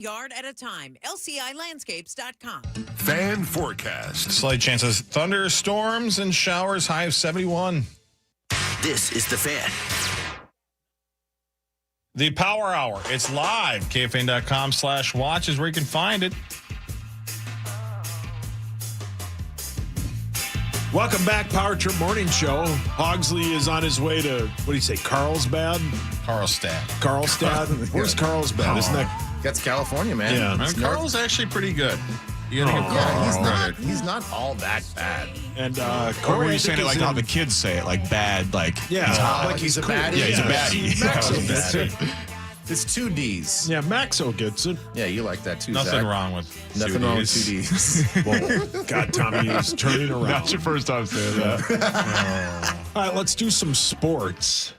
Yard at a time. LCIlandscapes.com. Fan forecast. Slight chances thunderstorms and showers, high of 71. This is The Fan. The Power Hour. It's live. KFAN.com/watch is where you can find it. Welcome back, Power Trip Morning Show. Hogsley is on his way to, what do you say, Carlsbad? Carlstad. Where's Carlsbad? Isn't that... That's California, man. Yeah. It's Carl's actually pretty good. You gotta give Carl he's not all that bad. And Or Corey, were I you think, saying it is like in- how the kids say it, like bad, like Yeah, he's he's a cool. baddie. Yeah, he's a baddie. Maxo gets it. It's 2 Ds. Yeah, Maxo gets it. Yeah, you like that too, Nothing Zach. wrong with Nothing wrong with 2 Ds. Whoa. God, Tommy is turning around. That's your first time saying that. All right, let's do some sports.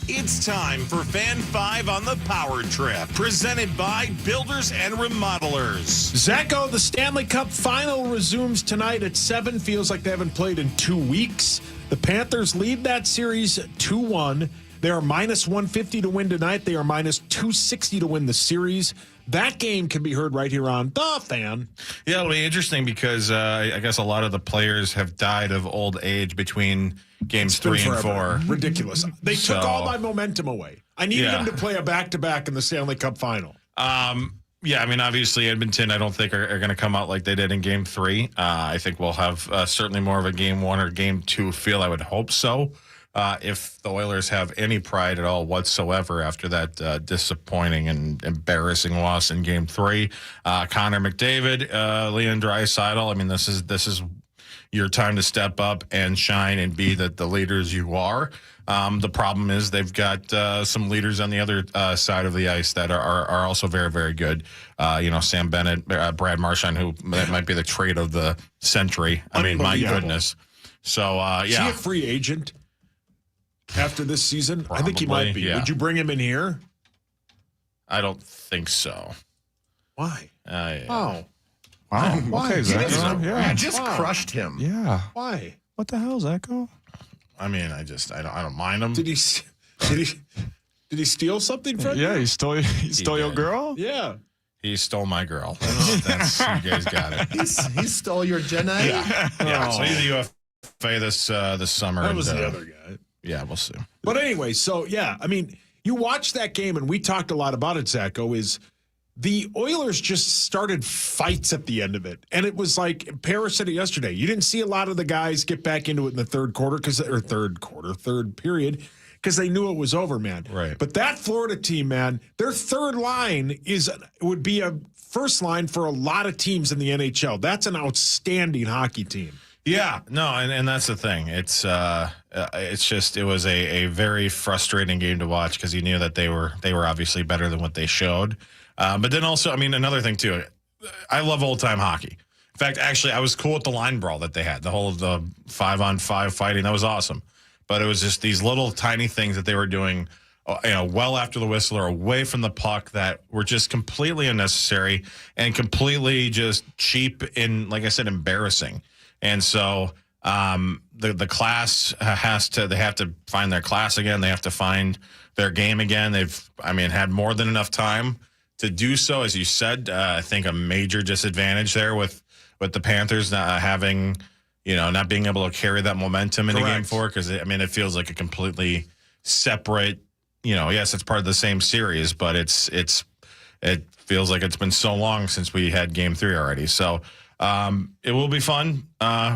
It's time for Fan 5 on the Power Trip, presented by Builders and Remodelers. Zacho, the Stanley Cup final resumes tonight at 7. Feels like they haven't played in 2 weeks. The Panthers lead that series 2-1. They are minus 150 to win tonight. They are minus 260 to win the series. That game can be heard right here on The Fan. Yeah, it'll be interesting because I guess a lot of the players have died of old age between games 3 and 4. Ridiculous. They took all my momentum away. I needed them to play a back-to-back in the Stanley Cup final. Yeah, I mean, obviously Edmonton, I don't think are going to come out like they did in Game 3. I think we'll have certainly more of a Game 1 or Game 2 feel. I would hope so. If the Oilers have any pride at all whatsoever after that disappointing and embarrassing loss in Game 3, Connor McDavid, Leon Draisaitl. I mean, this is your time to step up and shine and be the leaders you are. The problem is they've got some leaders on the other side of the ice that are also very, very good. Sam Bennett, Brad Marchand, who that might be the trade of the century. I mean, my goodness. So, Is he a free agent after this season? Probably, I think he might be. yeah. Would you bring him in here? I don't think so. Why? Yeah. Oh. Wow. Why? Okay, Zacho. You Yeah. just crushed him. Yeah. Why? What the hell, Zacho? I mean, I don't mind him. Did he steal something from you? Yeah, he stole your did. girl? Yeah. He stole my girl. That's you guys got it. He stole your Gen A? Yeah. So he's a UFA this summer. That was and, the other guy. Yeah, we'll see. But anyway, so yeah, I mean, you watched that game, and we talked a lot about it, Zacho, is the Oilers just started fights at the end of it. And it was like, Paris said it yesterday, you didn't see a lot of the guys get back into it in the third period, because they knew it was over, man. Right. But that Florida team, man, their third line would be a first line for a lot of teams in the NHL. That's an outstanding hockey team. Yeah, no, and that's the thing. It's just it was a very frustrating game to watch because you knew that they were obviously better than what they showed. But then also, I mean, another thing too, I love old time hockey. In fact, actually, I was cool with the line brawl that they had, the 5-on-5 fighting. That was awesome. But it was just these little tiny things that they were doing, well after the whistle or away from the puck that were just completely unnecessary and completely just cheap and, like I said, embarrassing. And so the class they have to find their class again. They have to find their game again. They've had more than enough time to do so. As you said, I think a major disadvantage there with the Panthers not having, not being able to carry that momentum into Game 4 because, it feels like a completely separate, yes, it's part of the same series, but it feels like it's been so long since we had Game 3 already. So it will be fun.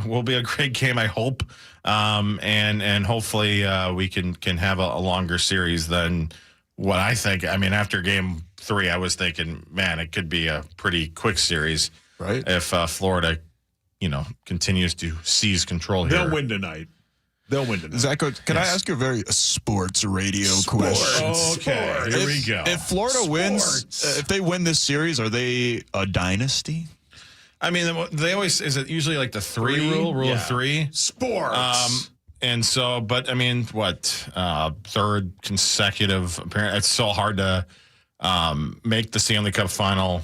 Will be a great game, I hope. And hopefully we can have a longer series than what I think. After Game 3, I was thinking, man, it could be a pretty quick series, Right. If Florida, continues to seize control here. They'll win tonight. Zacho, can I ask you a very sports radio question? Okay, here we go. If Florida wins, if they win this series, are they a dynasty? They always, is it usually like the rule of 3? Sports. And so, but third consecutive appearance. It's so hard to make the Stanley Cup final,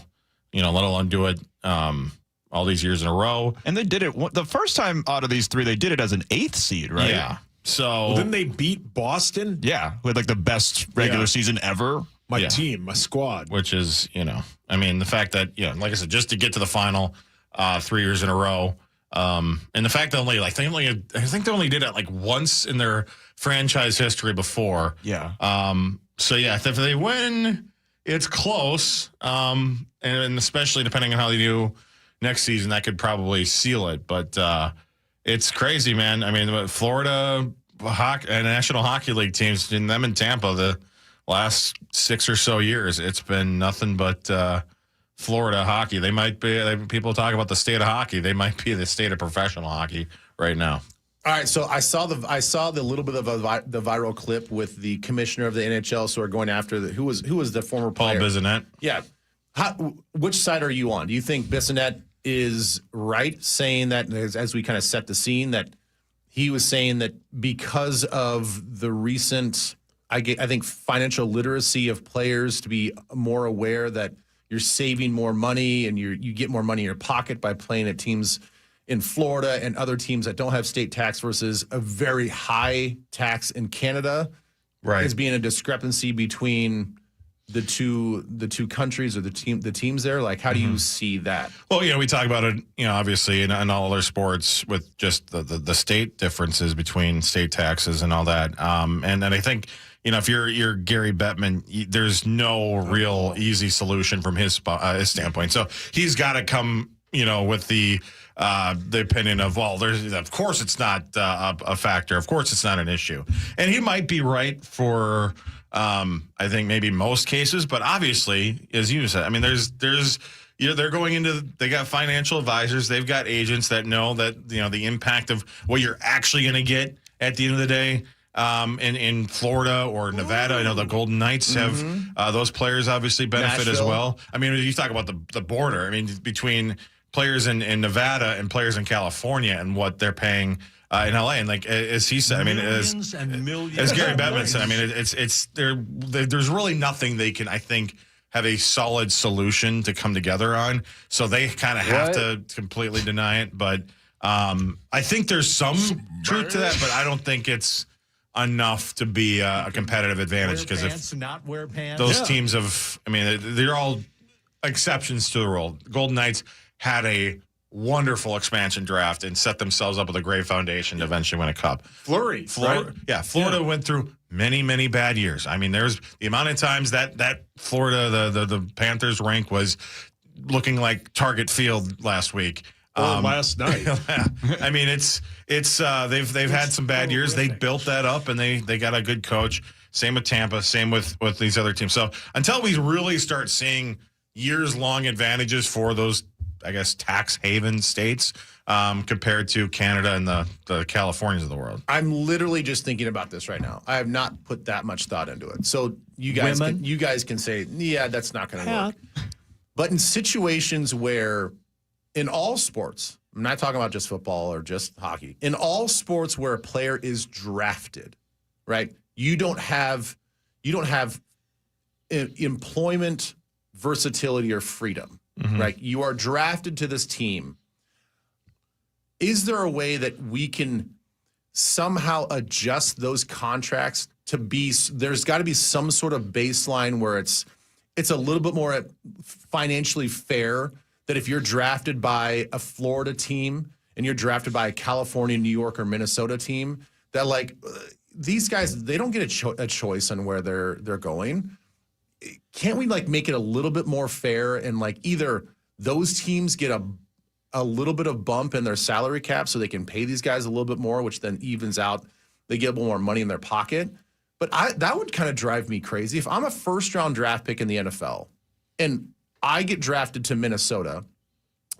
let alone do it all these years in a row. And they did it the first time out of these 3. They did it as an 8th seed, right? Yeah. So Didn't they beat Boston? Yeah, with like the best regular season ever. my team, my squad. Which is, I mean, the fact that, like I said, just to get to the final 3 years in a row, and the fact that I think they only did it like once in their franchise history before. Yeah. So yeah, if they win, it's close. And especially depending on how they do next season, that could probably seal it. But it's crazy, man. I mean, Florida National Hockey League teams, in them in Tampa, the last 6 or so years, it's been nothing but Florida hockey. They might be, people talk about the state of hockey. They might be the state of professional hockey right now. All right, so I saw the little bit of the viral clip with the commissioner of the NHL, so we're going after who was the former player? Paul Bissonnette. Yeah. Which side are you on? Do you think Bissonnette is right saying that, as we kind of set the scene, that he was saying that because of the recent, I think, financial literacy of players to be more aware that you're saving more money and you get more money in your pocket by playing at teams in Florida and other teams that don't have state tax versus a very high tax in Canada, right, as being a discrepancy between the two countries or the teams there? Like, how do you see that? Well, we talk about it, obviously in all other sports with just the state differences between state taxes and all that. And I think, if you're Gary Bettman, there's no real easy solution from his standpoint. So he's got to come, with the opinion of, well, of course it's not a factor. Of course it's not an issue. And he might be right for, I think maybe most cases, but obviously, as you said, I mean, there's they're going into, they got financial advisors, they've got agents that know that, the impact of what you're actually going to get at the end of the day. In Florida or Nevada, I know the Golden Knights have those players obviously benefit as well. I mean, you talk about the border. I mean, between players in Nevada and players in California and what they're paying in LA, and like as he said, I mean, as Gary Bettman said, I mean, it's there's really nothing they can, I think, have a solid solution to come together on. So they kind of have to completely deny it. But I think there's some truth to that, but I don't think it's enough to be a competitive advantage, because if not wear pants, those teams have, I mean, they're all exceptions to the rule. Golden Knights had a wonderful expansion draft and set themselves up with a great foundation to eventually win a cup. Flurry, right? Yeah, Florida went through many bad years. I mean, there's the amount of times that Florida, the Panthers rank was looking like Target Field last week. Last night. I mean, it's they've had some bad years. They built that up, and they got a good coach. Same with Tampa. Same with these other teams. So until we really start seeing years-long advantages for those, I guess, tax haven states compared to Canada and the Californias of the world. I'm literally just thinking about this right now. I have not put that much thought into it. So you guys can say, yeah, that's not going to work. But in situations where, in all sports, I'm not talking about just football or just hockey, in all sports where a player is drafted, right? You don't have employment versatility or freedom, right? You are drafted to this team. Is there a way that we can somehow adjust those contracts to be, there's got to be some sort of baseline where it's a little bit more financially fair, that if you're drafted by a Florida team and you're drafted by a California, New York, or Minnesota team, that like these guys, they don't get a choice on where they're going. Can't we like make it a little bit more fair, and like either those teams get a little bit of bump in their salary cap so they can pay these guys a little bit more, which then evens out, they get a little more money in their pocket. But that would kind of drive me crazy. If I'm a first-round draft pick in the NFL and I get drafted to Minnesota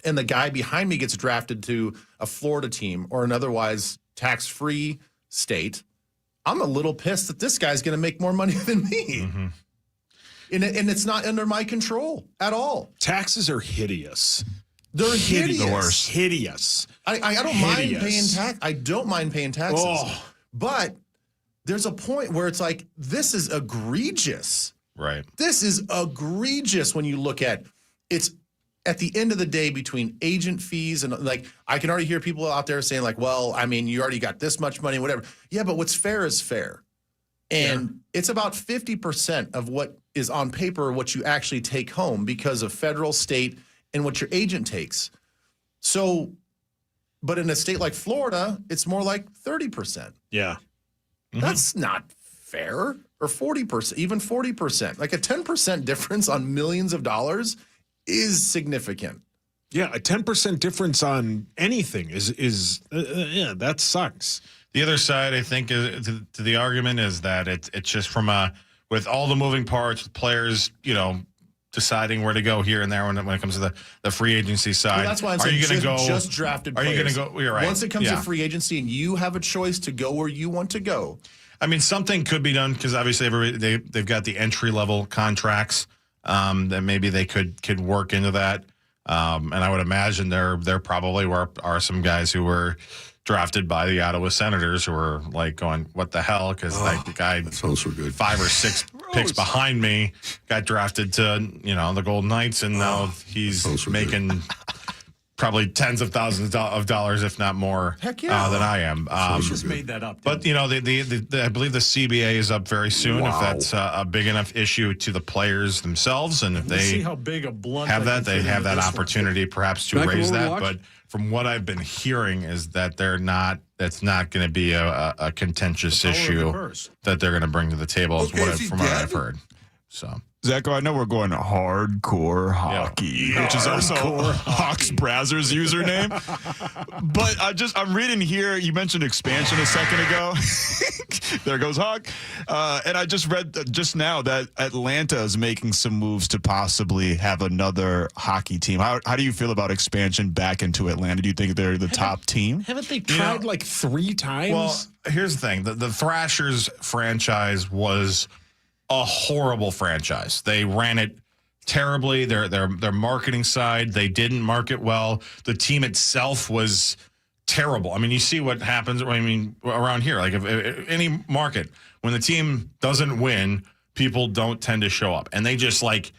and the guy behind me gets drafted to a Florida team or an otherwise tax-free state, I'm a little pissed that this guy's going to make more money than me. And it's not under my control at all. Taxes are hideous. They're hideous. The worst. Hideous. I don't mind paying tax. I don't mind paying taxes. Oh. But there's a point where it's like, this is egregious. Right. This is egregious when you look at it's at the end of the day between agent fees and like I can already hear people out there saying like, well, I mean, you already got this much money, whatever. Yeah, but what's fair is fair. And it's about 50% of what is on paper what you actually take home because of federal, state, and what your agent takes. So, but in a state like Florida, it's more like 30%. Yeah. That's not fair. Or 40%, even 40%. Like a 10% difference on millions of dollars is significant. Yeah, a 10% difference on anything is that sucks. The other side, I think, to the argument is that it's just from with all the moving parts, players, deciding where to go here and there when it comes to the free agency side. Well, that's why I'm saying just drafted players. Are you going to go? You're right. Once it comes to free agency and you have a choice to go where you want to go. I mean, something could be done because obviously they've got the entry level contracts that maybe they could work into that. And I would imagine there probably are some guys who were drafted by the Ottawa Senators who were like going, "What the hell?" Because the guy That sounds so good. 5 or 6 picks behind me got drafted to the Golden Knights, and now he's making probably tens of thousands of dollars, if not more, than I am. Just made that up. But I believe the CBA is up very soon. If that's a big enough issue to the players themselves, and if they see how big a blunt have I that, can they fit have into that this one. opportunity perhaps to Back raise over to that. watch? But from what I've been hearing is that that's not going to be a contentious issue that they're going to bring to the table. Okay, From what I've heard. So. Zacho, I know we're going hardcore hockey, which is also Hawks Brazzers username. But I'm reading here. You mentioned expansion a second ago. There goes Hawk. And I just read just now that Atlanta is making some moves to possibly have another hockey team. How do you feel about expansion back into Atlanta? Do you think they're the top team? Haven't they tried like 3 times? Well, here's the thing. The Thrashers franchise was a horrible franchise. They ran it terribly. Their marketing side, they didn't market well. The team itself was terrible. I mean, you see what happens. I mean, around here, like if any market, when the team doesn't win, people don't tend to show up, and they just like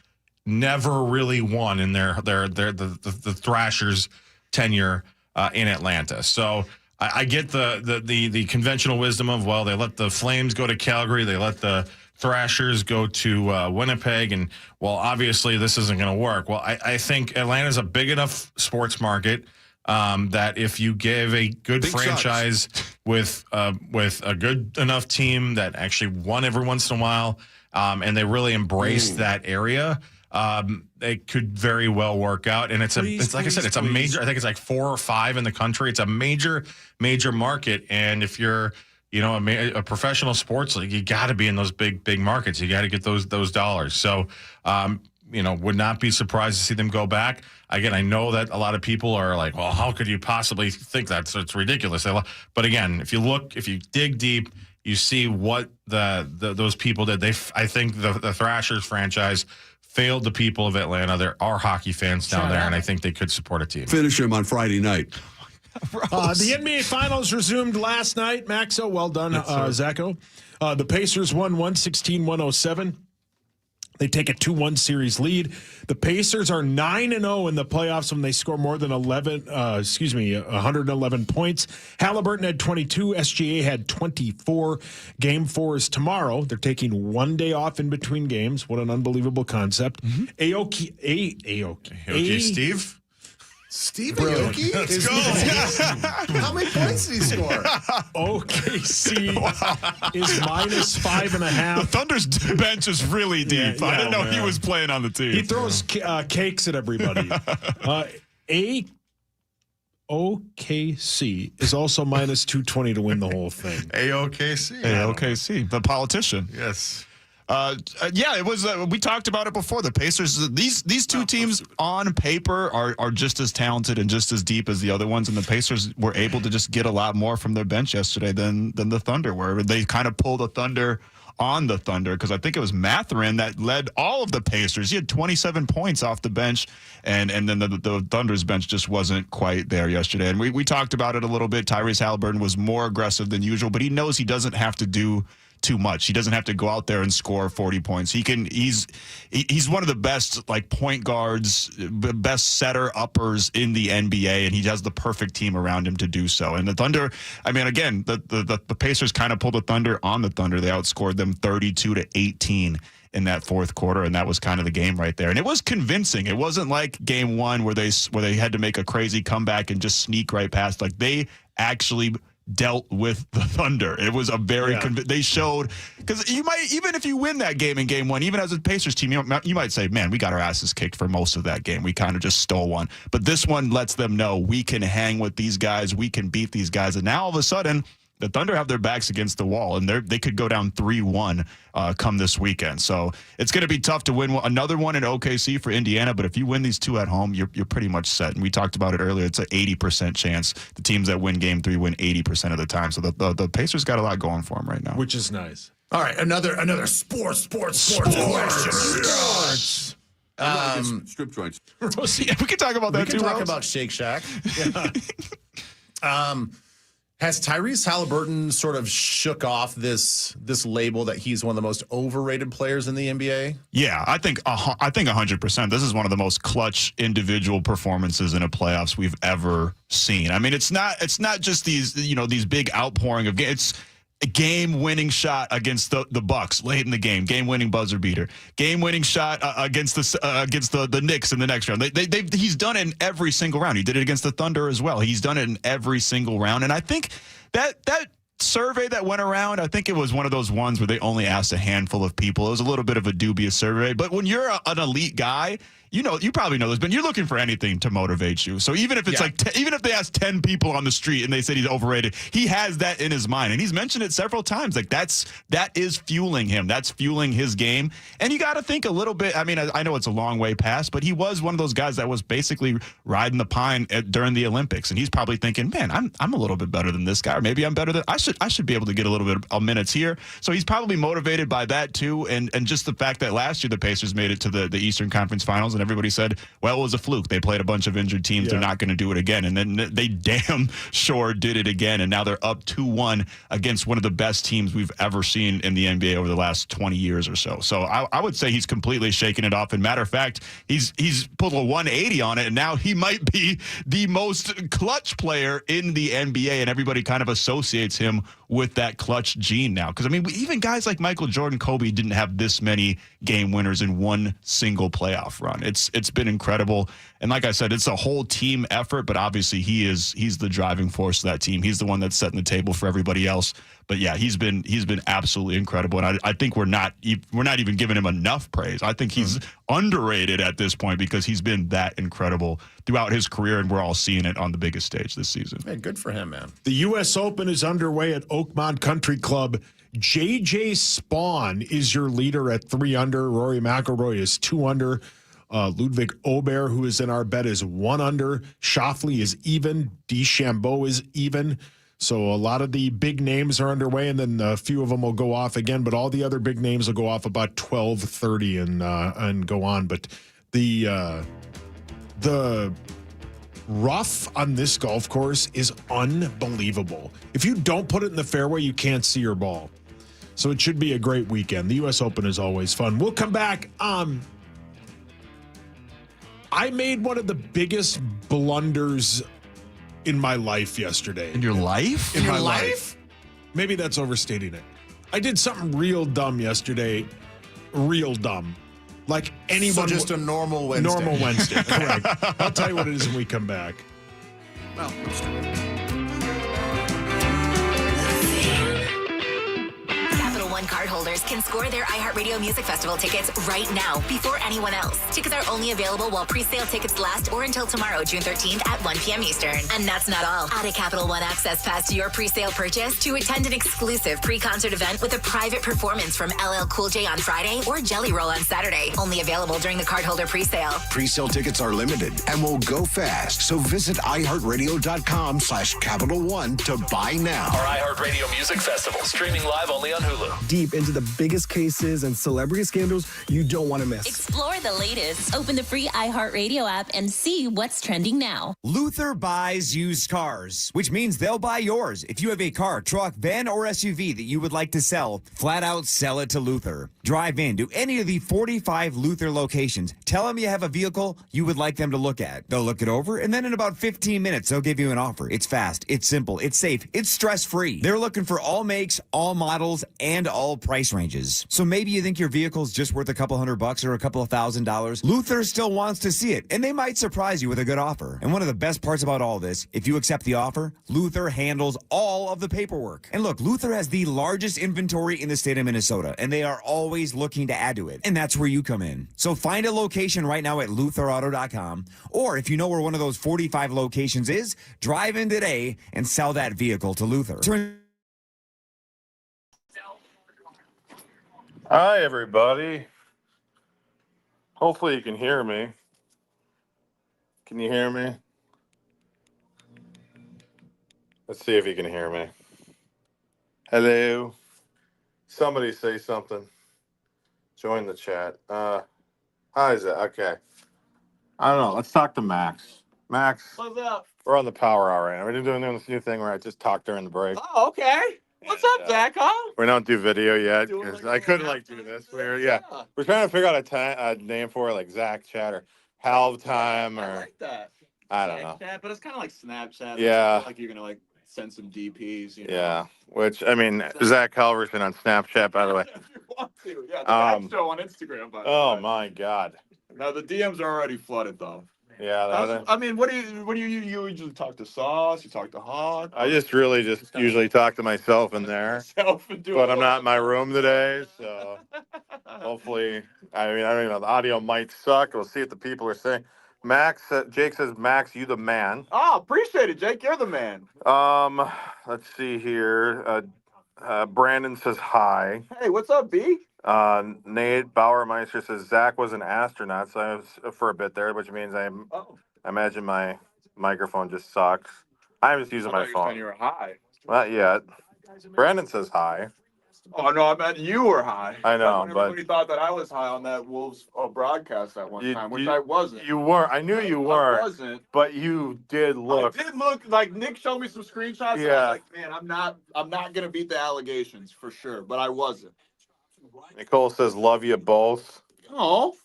never really won in the Thrashers tenure in Atlanta. So I get the conventional wisdom of, well, they let the Flames go to Calgary, they let the Thrashers go to Winnipeg, and well, obviously this isn't going to work. Well, I think Atlanta's a big enough sports market that if you give a good franchise with a good enough team that actually won every once in a while, and they really embrace that area, it could very well work out. And it's like I said, it's a major. I think it's like 4 or 5 in the country. It's a major market, and if you're a professional sports league, you got to be in those big markets. You got to get those dollars. So, would not be surprised to see them go back. Again, I know that a lot of people are like, well, how could you possibly think that? So it's ridiculous. But again, if you dig deep, you see what those people did. I think the Thrashers franchise failed the people of Atlanta. There are hockey fans down there, and I think they could support a team. Finish him on Friday night. The NBA Finals resumed last night. Maxo, well done, Zacho. The Pacers won 116-107. They take a 2-1 series lead. The Pacers are 9-0 in the playoffs when they score more than 111 points. Halliburton had 22. SGA had 24. Game 4 is tomorrow. They're taking 1 day off in between games. What an unbelievable concept. Aoki, Steve? Steve Aoki? Let's go. How many points did he score? OKC is -5.5. The Thunder's bench is really deep. I didn't know he was playing on the team. He throws cakes at everybody. OKC is also -220 to win the whole thing. AOKC. The politician. Yes. It was. We talked about it before. The Pacers. These two teams on paper are just as talented and just as deep as the other ones. And the Pacers were able to just get a lot more from their bench yesterday than the Thunder were. They kind of pulled the Thunder on the Thunder because I think it was Mathurin that led all of the Pacers. He had 27 points off the bench, and then the Thunder's bench just wasn't quite there yesterday. And we talked about it a little bit. Tyrese Halliburton was more aggressive than usual, but he knows he doesn't have to do too much. He doesn't have to go out there and score 40 points. He's one of the best point guards, best setter uppers in the NBA, and he has the perfect team around him to do so. And the Thunder, I mean, again, the Pacers kind of pulled the Thunder on the Thunder. They outscored them 32-18 in that fourth quarter, and that was kind of the game right there. And it was convincing. It wasn't like game one where they had to make a crazy comeback and just sneak right past. Like, they actually dealt with the Thunder. It was a very they showed, because you might, even if you win that game in game one, even as a Pacers team, you might say, man, we got our asses kicked for most of that game. We kind of just stole one. But this one lets them know we can hang with these guys, we can beat these guys. And now all of a sudden, the Thunder have their backs against the wall, and they could go down 3-1 come this weekend. So it's going to be tough to win another one in OKC for Indiana, but if you win these two at home, you're pretty much set. And we talked about it earlier. It's an 80% chance. The teams that win game 3 win 80% of the time. So the Pacers got a lot going for them right now. Which is nice. All right, another sports question. Strip joints. Yeah, we can talk about that We can too. talk about Shake Shack. Has Tyrese Halliburton sort of shook off this label that he's one of the most overrated players in the NBA? Yeah, I think 100%. This is one of the most clutch individual performances in a playoffs we've ever seen. I mean, it's not just these big outpouring of games. It's a game-winning shot against the Bucks late in the game, game-winning buzzer beater, game-winning shot against the Knicks in the next round. He's done it in every single round. He did it against the Thunder as well. He's done it in every single round, and I think that survey that went around, I think it was one of those ones where they only asked a handful of people. It was a little bit of a dubious survey, but when you're an elite guy, you probably know this, but you're looking for anything to motivate you. So even if it's even if they ask 10 people on the street and they said he's overrated, he has that in his mind, and he's mentioned it several times. Like, that is fueling him. That's fueling his game. And you got to think a little bit. I mean, I know it's a long way past, but he was one of those guys that was basically riding the pine during the Olympics, and he's probably thinking, man, I'm a little bit better than this guy, or maybe I'm better than I should be able to get a little bit of minutes here. So he's probably motivated by that too, and just the fact that last year the Pacers made it to the Eastern Conference Finals, and everybody said, well, it was a fluke. They played a bunch of injured teams. Yeah. They're not going to do it again. And then they damn sure did it again. And now they're up 2-1 against one of the best teams we've ever seen in the NBA over the last 20 years or so. So I would say he's completely shaken it off. And matter of fact, he's put a 180 on it, and now he might be the most clutch player in the NBA, and everybody kind of associates him with that clutch gene now. Because, I mean, even guys like Michael Jordan, Kobe didn't have this many game winners in one single playoff run. It's been incredible. And like I said, it's a whole team effort, but obviously he's the driving force of that team. He's the one that's setting the table for everybody else. But yeah, he's been absolutely incredible. And I think we're not even giving him enough praise. I think he's underrated at this point because he's been that incredible throughout his career, and we're all seeing it on the biggest stage this season. Man, good for him, man. The U.S. Open is underway at Oakmont Country Club. J.J. Spawn is your leader at 3 under. Rory McIlroy is 2 under. Ludwig Aubert, who is in our bet, is 1 under. Schauffele is even. DeChambeau is even. So a lot of the big names are underway, and then a few of them will go off again. But all the other big names will go off about 12:30 and go on. But the rough on this golf course is unbelievable. If you don't put it in the fairway, you can't see your ball. So it should be a great weekend. The U.S. Open is always fun. We'll come back. I made one of the biggest blunders in my life yesterday. In your life? In my life? Maybe that's overstating it. I did something real dumb yesterday. Real dumb. Like anyone. So just a normal Wednesday. Normal Wednesday, correct. I'll tell you what it is when we come back. Well, Capital One cardholders can score their iHeartRadio Music Festival tickets right now before anyone else. Tickets are only available while pre-sale tickets last or until tomorrow, June 13th at 1 p.m. Eastern. And that's not all. Add a Capital One Access Pass to your pre-sale purchase to attend an exclusive pre-concert event with a private performance from LL Cool J on Friday or Jelly Roll on Saturday. Only available during the cardholder pre-sale. Pre-sale tickets are limited and will go fast. So visit iHeartRadio.com/Capital One to buy now. Our iHeartRadio Music Festival, streaming live only on Hulu. Deep into the biggest cases and celebrity scandals you don't want to miss. Explore the latest. Open the free iHeartRadio app and see what's trending now. Luther buys used cars, which means they'll buy yours. If you have a car, truck, van, or SUV that you would like to sell, flat out sell it to Luther. Drive in to any of the 45 Luther locations. Tell them you have a vehicle you would like them to look at. They'll look it over, and then in about 15 minutes, they'll give you an offer. It's fast, it's simple, it's safe, it's stress-free. They're looking for all makes, all models, and all price ranges. So maybe you think your vehicle's just worth a couple $100 or a couple of $1,000. Luther still wants to see it, and they might surprise you with a good offer. And one of the best parts about all this, if you accept the offer, Luther handles all of the paperwork. And look, Luther has the largest inventory in the state of Minnesota, and they are always looking to add to it. And that's where you come in. So find a location right now at lutherauto.com, or if you know where one of those 45 locations is, drive in today and sell that vehicle to Luther. Hi, everybody. Hopefully you can hear me. Can you hear me? Let's see if you can hear me. Hello. Somebody say something. Join the chat. Hi, Zach. Okay. I don't know. Let's talk to Max. Max. What's up? We're on the power hour right now. We're doing this new thing where I just talk during the break. Oh, okay. What's up, Zach? Huh? We don't do video yet because I couldn't do this. We're trying to figure out a name for it, like Zach Chat or Halv Time or I like that. I don't know. Chat, but it's kind of like Snapchat. Yeah. Like you're gonna send some DPs. You know? Yeah. Which Zach Halverson on Snapchat, by the way. If you want to, yeah. The Zach Show on Instagram. By the way. My God. Now the DMs are already flooded though. Yeah. I mean, what do you usually talk to Sauce? You talk to Hawk? I just usually talk to myself in there. But I'm not in my room today, so hopefully, I don't know. The audio might suck. We'll see what the people are saying. Jake says, Max, you the man. Oh, appreciate it, Jake. You're the man. Let's see here. Brandon says hi. Hey, what's up, B? Nate Bauermeister says Zach was an astronaut, so I was for a bit there, which means I imagine my microphone just sucks. I'm just using my phone. You were high. Not yet. Brandon says hi. Oh no, I meant you were high. I know, everybody thought that I was high on that Wolves broadcast at one time, which I wasn't. You weren't. I knew you weren't. I wasn't. But you did look. I did look like Nick showed me some screenshots. Yeah. And I was like, man, I'm not gonna beat the allegations for sure, but I wasn't. Nicole says, love you both. Oh,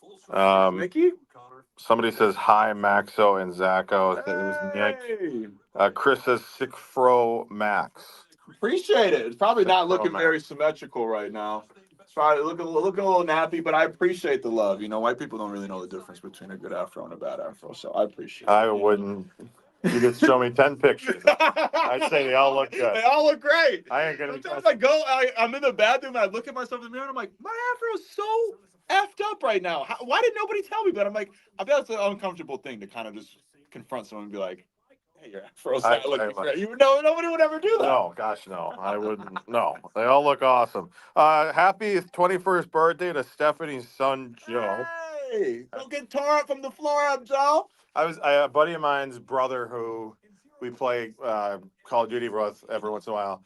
Mickey? Somebody says, hi, Maxo and Zacho. It was Nick. Chris says, sick fro Max. Appreciate it. It's probably not looking very symmetrical right now. It's probably looking a little nappy, but I appreciate the love. You know, white people don't really know the difference between a good afro and a bad afro, so I appreciate it. I wouldn't. You could show me 10 pictures. I'd say they all look good. They all look great. I ain't gonna. Sometimes I'm in the bathroom and I look at myself in the mirror and I'm like, my afro is so effed up right now. Why did nobody tell me? But I'm like, I bet it's an uncomfortable thing to kind of just confront someone and be like, hey, your afro's not looking great. You know, nobody would ever do that. No, gosh, no. I wouldn't. No, they all look awesome. Happy 21st birthday to Stephanie's son, Joe. Hey, don't get tore up from the floor up, Joe. A buddy of mine's brother who we play Call of Duty with every once in a while.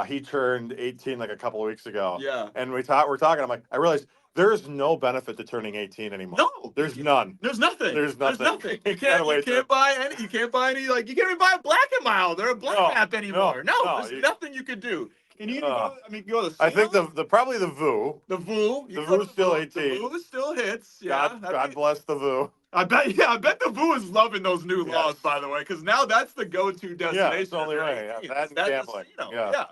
He turned 18 like a couple of weeks ago. Yeah. And we're talking. I'm like, I realized there's no benefit to turning 18 anymore. No. There's none. There's nothing. There's nothing. You can't buy any. You can't buy any. Like you can't even buy a Black and Mild or a Black app anymore. No, there's nothing you could do. Can you go? I mean, go to the. I think probably the VU. The VU. The VU's still 18. The VU still hits. Yeah. God bless the VU. I bet the VU is loving those new laws, by the way, because now that's the go-to destination. Yeah, it's the only way. That's gambling. Yeah.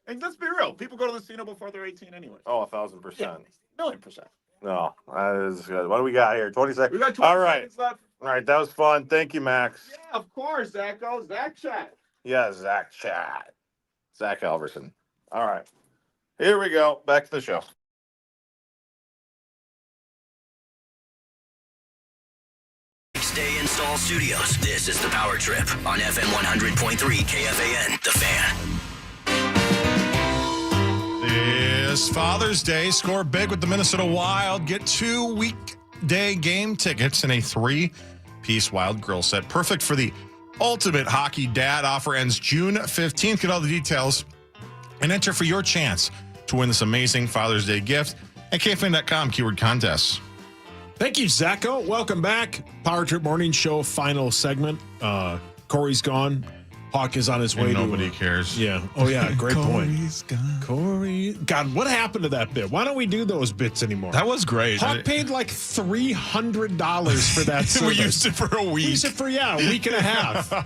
And let's be real. People go to the casino before they're 18 anyway. Oh, 1,000%. Yeah, 1,000,000%. No, that is good. What do we got here? 20 seconds. We got 20 seconds left. All right, that was fun. Thank you, Max. Yeah, of course, Zacho. Zach Chat. Yeah, Zach Chat. Zach Halverson. All right. Here we go. Back to the show. Stay Install Studios. This is the Power Trip on FM 100.3 KFAN, The Fan. This Father's Day, score big with the Minnesota Wild. Get 2 weekday game tickets and a 3-piece Wild grill set. Perfect for the ultimate hockey dad. Offer ends June 15th. Get all the details and enter for your chance to win this amazing Father's Day gift at KFAN.com, keyword contests. Thank you, Zacho. Welcome back. Power Trip Morning Show final segment. Corey's gone. Hawk is on his way. Nobody cares. Yeah. Oh, yeah. Great point. Corey's gone. Corey. God, what happened to that bit? Why don't we do those bits anymore? That was great. Hawk paid like $300 for that service. We used it for a week. We used it for, a week and a half. I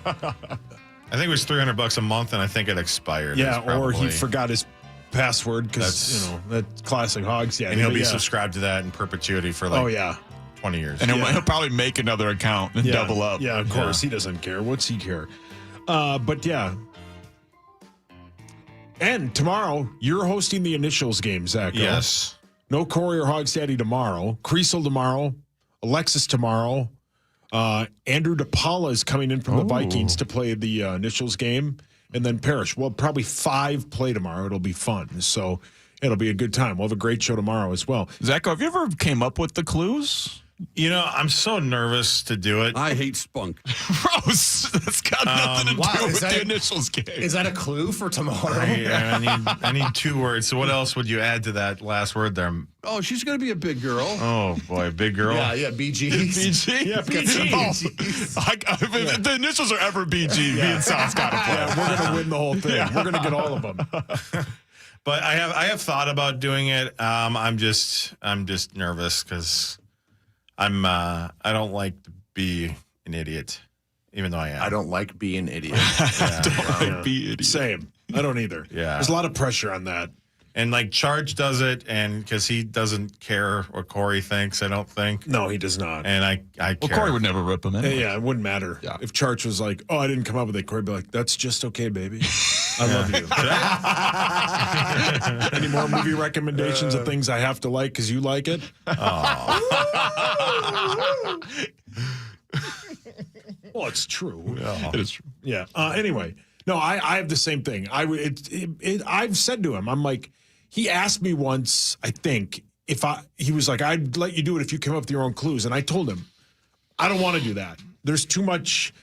think it was $300 a month, and I think it expired. Yeah, or he forgot his password because that classic Hogs. Yeah, and he'll be subscribed to that in perpetuity for 20 years. And he'll probably make another account and double up. Yeah, of course. He doesn't care. What's he care? But yeah. And tomorrow, you're hosting the initials game, Zach. Yes. No Corey or Hogs Daddy tomorrow. Creasel tomorrow. Alexis tomorrow. Andrew DePaula is coming in from the Vikings to play the initials game. And then Parrish. Well, probably 5 play tomorrow. It'll be fun. So it'll be a good time. We'll have a great show tomorrow as well. Zach, have you ever came up with the clues? I'm so nervous to do it. I hate spunk. Gross. That's got nothing to do with the initials game. Is that a clue for tomorrow? I need 2 words. So what else would you add to that last word there? Oh, she's going to be a big girl. Oh, boy, big girl. Yeah, BG. BG? Yeah, If the initials are ever BG, me and Sal's got to play. Yeah, we're going to win the whole thing. Yeah. We're going to get all of them. But I have thought about doing it. I'm just nervous because I don't like to be an idiot, even though I am. I don't like being an idiot. Same. I don't either. Yeah. There's a lot of pressure on that. And Charge does it, and because he doesn't care what Corey thinks, I don't think. No, he does not. And I care. Well, Corey would never rip him anyway. Yeah, it wouldn't matter. Yeah. If Charge was like, "Oh, I didn't come up with it," Corey would be like, "That's just okay, baby. I love you." Any more movie recommendations of things I have to like because you like it? Oh. Well, it's true. Yeah. It is true. Yeah. Anyway, no, I have the same thing. I've said to him, I'm like, he asked me once, I think, he was like, I'd let you do it if you came up with your own clues. And I told him, I don't want to do that. There's too much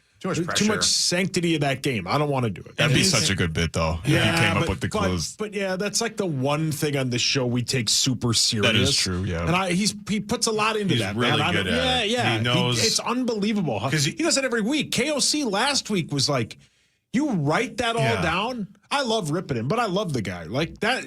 sanctity of that game. I don't want to do it. That'd be such a good bit, though. If you came up with the clues. But yeah, that's like the one thing on this show we take super serious. That is true, yeah. And he puts a lot into that. He's really man. good at it. Yeah. He knows. It's unbelievable. Because he does it every week. KOC last week was like, you write that all down? I love ripping him, but I love the guy. Like that,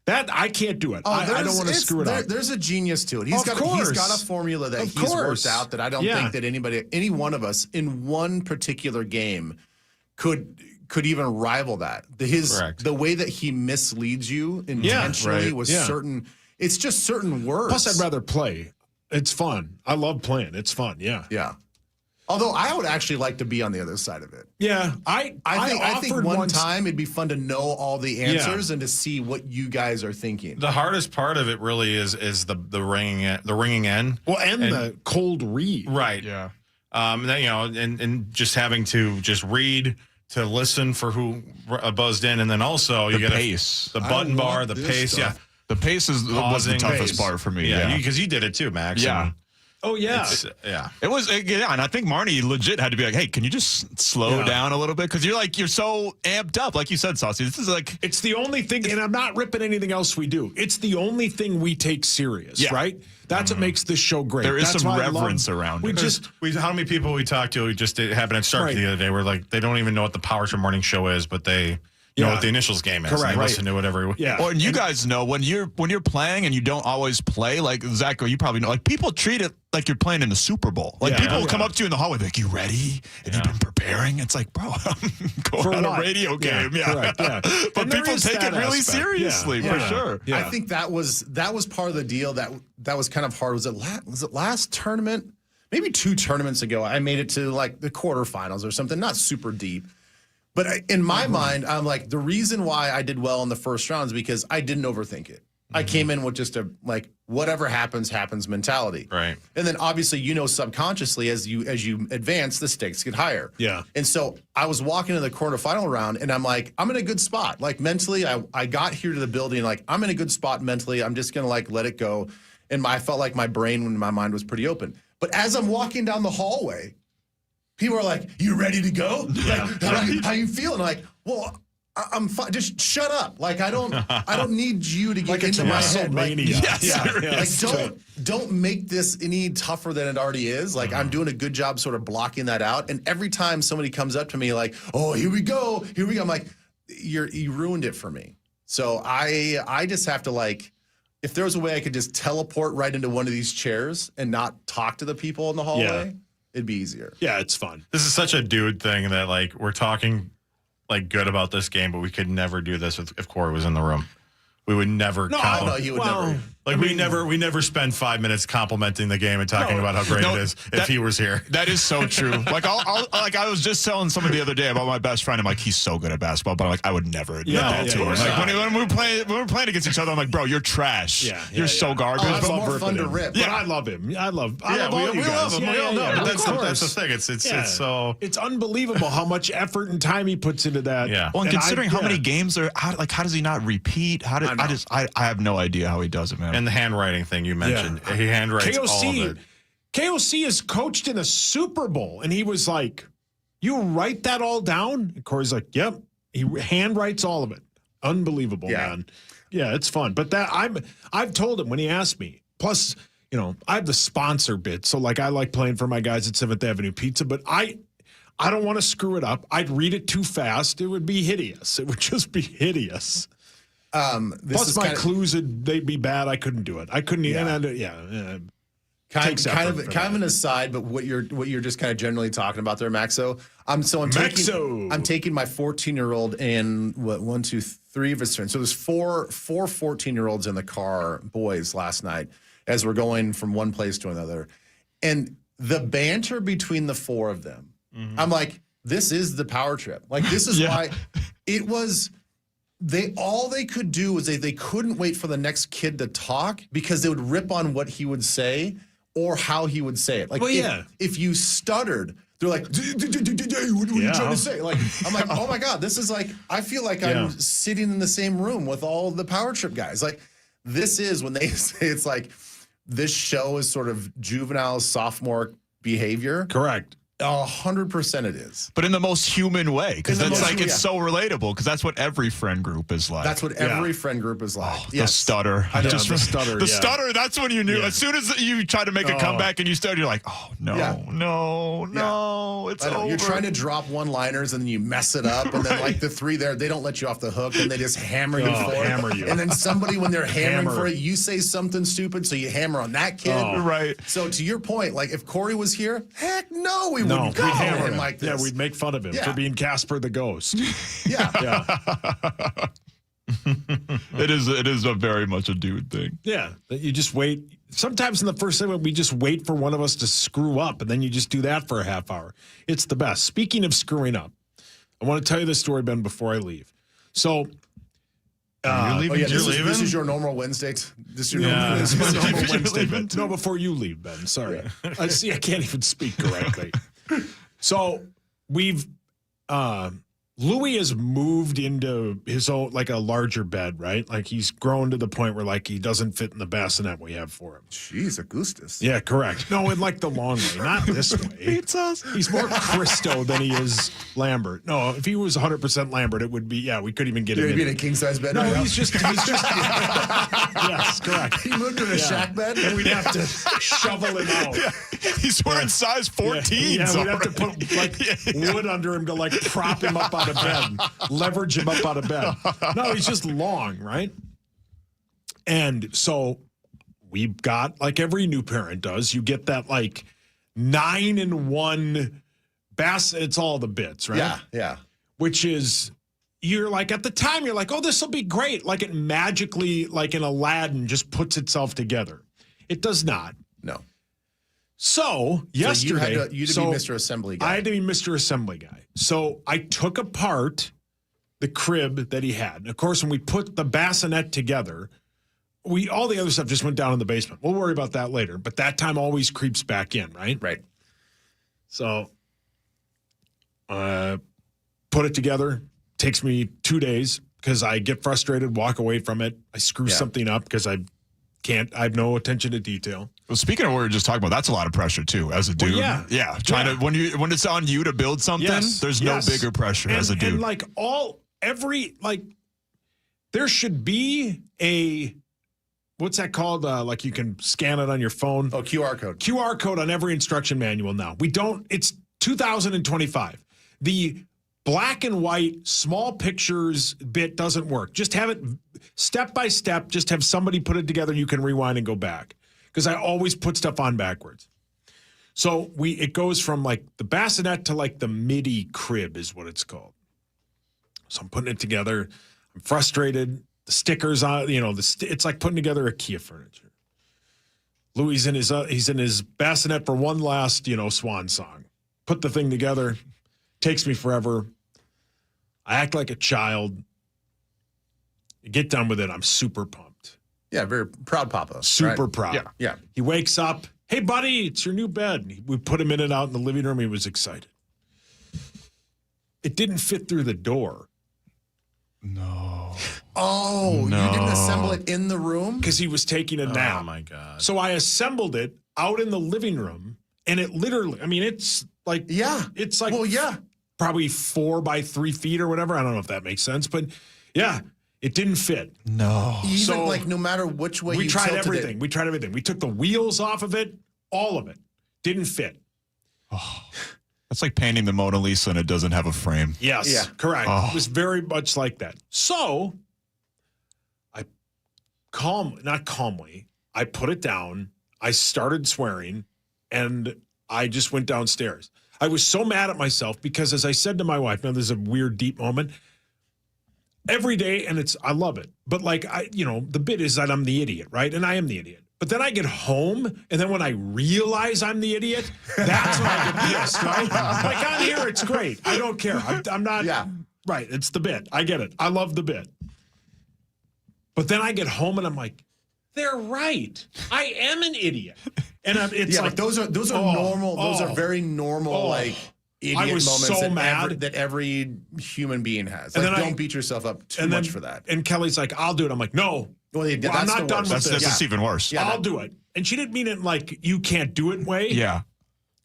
that I can't do it. I don't want to screw it up. There's a genius to it. He's got a formula that he's worked out that I don't think that any one of us in one particular game could even rival that. The way that he misleads you intentionally was certain. It's just certain words. Plus, I'd rather play. It's fun. I love playing. It's fun. Yeah. Yeah. Although I would actually like to be on the other side of it. Yeah, I think one time it'd be fun to know all the answers and to see what you guys are thinking. The hardest part of it really is the ringing in. Well, and the cold read. Right. Yeah. And just having to just read to listen for who buzzed in, and then also you get pace, the button bar, the pace. Stuff. Yeah. The pace was the toughest part for me. Yeah, because you did it too, Max. Yeah. Oh, yeah. It was, and I think Marnie legit had to be like, hey, can you just slow down a little bit? Because you're so amped up. Like you said, Saucy, this is like. It's the only thing, and I'm not ripping anything else we do. It's the only thing we take serious, right? That's what makes this show great. There is some reverence around it. How many people we talked to, we just happened at Stark the other day, were like, they don't even know what the Power Trip Morning Show is, but they know what the initials game is. Correct. They listen to it every week. Yeah. Or, and you guys know when you're playing and you don't always play, like Zach, you probably know, like people treat it like you're playing in the Super Bowl. Like people will come up to you in the hallway, like, you ready? Have you been preparing? It's like, bro, I'm going on a radio game. Correct. Yeah. But people take it really seriously, for sure. Yeah. I think that was part of the deal that was kind of hard. Was it last tournament? Maybe 2 tournaments ago, I made it to like the quarterfinals or something, not super deep. But in my mind, I'm like, the reason why I did well in the first round is because I didn't overthink it. I came in with just a whatever happens mentality. Right. And then obviously, subconsciously as you advance, the stakes get higher. Yeah. And so I was walking to the quarterfinal round and I'm like, I'm in a good spot. Like mentally, I got here to the building, like I'm in a good spot mentally. I'm just gonna let it go. And I felt like my brain and my mind was pretty open. But as I'm walking down the hallway, people are like, "You ready to go? Yeah. How you feeling?" Like, well, I'm fine. Just shut up. Like, I don't need you to get into my head. Don't make this any tougher than it already is. Like, I'm doing a good job sort of blocking that out. And every time somebody comes up to me like, "Oh, here we go," I'm like, "You ruined it for me." So I just have to if there was a way I could just teleport right into one of these chairs and not talk to the people in the hallway. It'd be easier. Yeah, it's fun. This is such a dude thing that we're talking like good about this game, but we could never do this if Corey was in the room. We would never. No, you would never. Like we never spend 5 minutes complimenting the game and talking about how great it is if he was here. That is so true. Like I was just telling somebody the other day about my best friend. I'm like, he's so good at basketball, but I'm like, I would never admit that to him. Like when we're playing against each other, I'm like, bro, you're trash. You're so garbage. It's more fun to rip. Yeah, I love him. I love all you guys. Love him. We all know. But that's the thing. It's unbelievable how much effort and time he puts into that. Yeah. Well, and considering how many games are, how does he not repeat? I have no idea how he does it, man. And the handwriting thing you mentioned, he handwrites all of it. KOC is coached in a Super Bowl, and he was like, "You write that all down?" And Corey's like, "Yep." He handwrites all of it. Unbelievable, man. Yeah, it's fun. But I've told him when he asked me. Plus, I have the sponsor bit, so like I like playing for my guys at 7th Avenue Pizza, but I don't want to screw it up. I'd read it too fast. It would be hideous. It would just be hideous. Plus, my clues they'd be bad. I couldn't do it. I couldn't. Kind of an aside, but what you're just kind of generally talking about there, Maxo. I'm taking my 14-year-old and 1, 2, 3 of his friends. So there's four 14-year-olds in the car, boys, last night as we're going from one place to another, and the banter between the 4 of them. Mm-hmm. I'm like, this is the power trip. Like this is why it was. All they could do was they couldn't wait for the next kid to talk because they would rip on what he would say or how he would say it. Like if you stuttered, they're like, what are you trying to say? Like I'm like, oh my God, this is like I feel like I'm sitting in the same room with all the power trip guys. Like this is when they say it's like this show is sort of juvenile sophomore behavior. Correct. 100% it is. But in the most human way, because it's like it's so relatable, because that's what every friend group is like. That's what every friend group is like. The stutter. The stutter. The stutter, that's when you knew. As soon as you try to make a comeback and you stutter, you're like, oh, no, it's over. You're trying to drop one-liners and then you mess it up, and then like the 3 there, they don't let you off the hook, and they just hammer you for it. And then somebody, when they're hammering for it, you say something stupid, so you hammer on that kid. Right. So to your point, like if Corey was here, heck no, we wouldn't we'd hammer him like this. Yeah, we'd make fun of him for being Casper the Ghost. It is a very much a dude thing. Yeah, you just wait. Sometimes in the first segment, we just wait for one of us to screw up, and then you just do that for a half hour. It's the best. Speaking of screwing up, I want to tell you this story, Ben, before I leave. So, you're leaving? This is your normal Wednesday. This is your normal Wednesday. No, before you leave, Ben. Sorry. I can't even speak correctly. So we've Louis has moved into his own, like a larger bed, right? Like he's grown to the point where like he doesn't fit in the bassinet we have for him. Jeez, Augustus. Yeah, correct. No, in like the long way, not this way. He's more Christo than he is Lambert. No, if he was 100% Lambert, it would be, we couldn't even get him in. He'd be in a king-size bed. No, he's just yes, correct. He moved to a shack bed, and we'd have to shovel him out. Yeah. He's wearing size 14. Yeah, we'd have to put like wood under him to like prop him up out of bed, leverage him up out of bed. No, he's just long, right? And so we've got, like every new parent does, you get that like 9-in-1 bass. It's all the bits, right? Yeah. Which is, you're like, at the time, you're like, oh, this will be great. Like it magically, like in Aladdin, just puts itself together. It does not. No. So yesterday, you had to be Mr. Assembly guy. I had to be Mr. Assembly guy. So I took apart the crib that he had. And of course, when we put the bassinet together, all the other stuff just went down in the basement. We'll worry about that later. But that time always creeps back in, right? Right. So put it together. Takes me 2 days because I get frustrated, walk away from it. I screw something up because I have no attention to detail. Well, speaking of what we were just talking about, that's a lot of pressure too, as a dude. Well, Trying to when it's on you to build something, there's no bigger pressure as a dude. And like there should be a, what's that called? Like you can scan it on your phone. Oh, QR code. QR code on every instruction manual now. It's 2025. The black and white, small pictures bit doesn't work. Just have it step by step. Just have somebody put it together. You can rewind and go back. Because I always put stuff on backwards. So it goes from like the bassinet to like the MIDI crib is what it's called. So I'm putting it together. I'm frustrated. The stickers on, it's like putting together IKEA furniture. Louis he's in his bassinet for one last, swan song. Put the thing together. Takes me forever. I act like a child. You get done with it. I'm super pumped. Yeah, very proud papa. Super right? proud. Yeah. He wakes up. Hey, buddy, it's your new bed. We put him in it out in the living room. He was excited. It didn't fit through the door. No. Oh, No. You didn't assemble it in the room? Because he was taking a nap. Oh, my God. So I assembled it out in the living room, and it literally, it's like, it's like, probably 4 by 3 feet or whatever. I don't know if that makes sense, but yeah, it didn't fit. No. Even no matter which way we you tried tilted everything. it. We tried everything. We took the wheels off of it, all of it. Didn't fit. Oh, that's like painting the Mona Lisa and it doesn't have a frame. Yes, correct. Oh. It was very much like that. So I not calmly, I put it down. I started swearing, and I just went downstairs. I was so mad at myself because, as I said to my wife, now there's a weird, deep moment. Every day, and I love it. But the bit is that I'm the idiot, right? And I am the idiot. But then I get home, and then when I realize I'm the idiot, that's when I get pissed, right? Like on here, it's great. I don't care. I'm not. Yeah. Right. It's the bit. I get it. I love the bit. But then I get home, and I'm like, they're right. I am an idiot. And it's like those are normal. Those are very normal, idiot I was moments so mad that every human being has. And Like, then don't beat yourself up too much for that. And Kelly's like, I'll do it. I'm like, no. Well, I'm not done with this. That's even worse. Yeah, I'll do it. And she didn't mean it like you can't do it way. Yeah.